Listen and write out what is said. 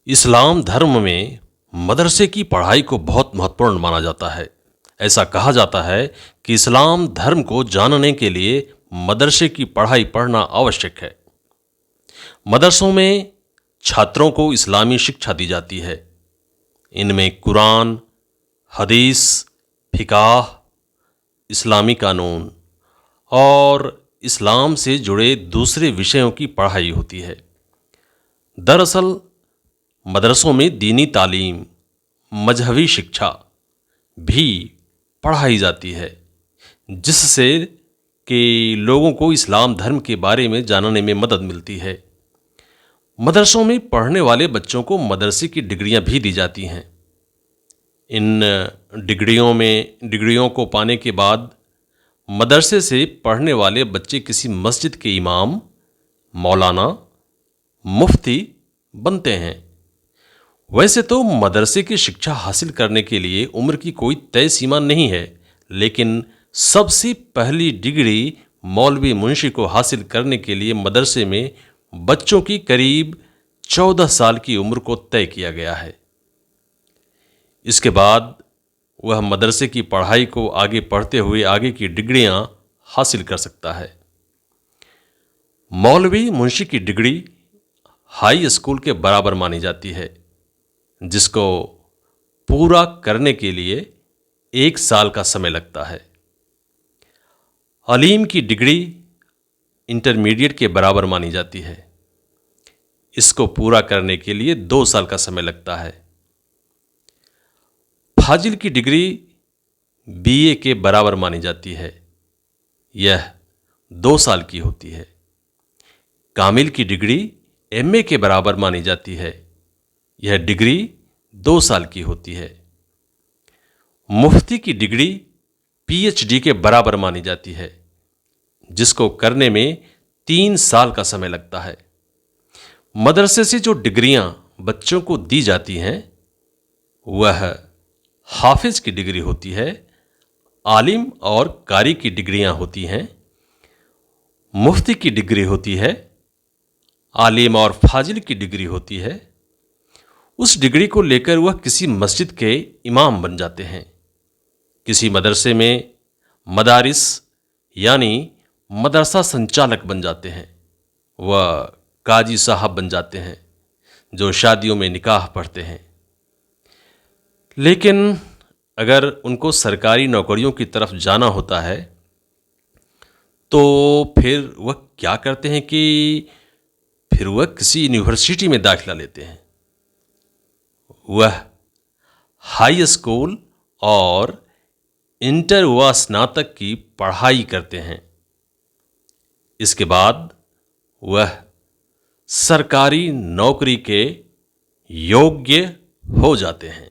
इस्लाम धर्म में मदरसे की पढ़ाई को बहुत महत्वपूर्ण माना जाता है। ऐसा कहा जाता है कि इस्लाम धर्म को जानने के लिए मदरसे की पढ़ाई पढ़ना आवश्यक है। मदरसों में छात्रों को इस्लामी शिक्षा दी जाती है। इनमें कुरान, हदीस, फिकाह, इस्लामी कानून और इस्लाम से जुड़े दूसरे विषयों की पढ़ाई होती है। दरअसल मदरसों में दीनी तालीम, मजहबी शिक्षा भी पढ़ाई जाती है, जिससे कि लोगों को इस्लाम धर्म के बारे में जानने में मदद मिलती है। मदरसों में पढ़ने वाले बच्चों को मदरसे की डिग्रियां भी दी जाती हैं। इन डिग्रियों को पाने के बाद मदरसे से पढ़ने वाले बच्चे किसी मस्जिद के इमाम, मौलाना, मुफ्ती बनते हैं। वैसे तो मदरसे की शिक्षा हासिल करने के लिए उम्र की कोई तय सीमा नहीं है, लेकिन सबसे पहली डिग्री मौलवी मुंशी को हासिल करने के लिए मदरसे में बच्चों की करीब 14 साल की उम्र को तय किया गया है। इसके बाद वह मदरसे की पढ़ाई को आगे पढ़ते हुए आगे की डिग्रियां हासिल कर सकता है। मौलवी मुंशी की डिग्री हाई स्कूल के बराबर मानी जाती है, जिसको पूरा करने के लिए 1 साल का समय लगता है। अलीम की डिग्री इंटरमीडिएट के बराबर मानी जाती है। इसको पूरा करने के लिए 2 साल का समय लगता है। फाजिल की डिग्री बीए के बराबर मानी जाती है। यह 2 साल की होती है। कामिल की डिग्री एमए के बराबर मानी जाती है। यह डिग्री 2 साल की होती है। मुफ्ती की डिग्री पीएचडी के बराबर मानी जाती है, जिसको करने में 3 साल का समय लगता है। मदरसे से जो डिग्रियां बच्चों को दी जाती हैं, वह हाफिज की डिग्री होती है, आलिम और कारी की डिग्रियां होती हैं, मुफ्ती की डिग्री होती है, आलिम और फाजिल की डिग्री होती है। उस डिग्री को लेकर वह किसी मस्जिद के इमाम बन जाते हैं। किसी मदरसे में मदारिस यानी मदरसा संचालक बन जाते हैं। वह काजी साहब बन जाते हैं, जो शादियों में निकाह पढ़ते हैं। लेकिन अगर उनको सरकारी नौकरियों की तरफ जाना होता है, तो फिर वह क्या करते हैं कि फिर वह किसी यूनिवर्सिटी में दाखिला लेते हैं। वह हाई स्कूल और इंटर व स्नातक की पढ़ाई करते हैं। इसके बाद वह सरकारी नौकरी के योग्य हो जाते हैं।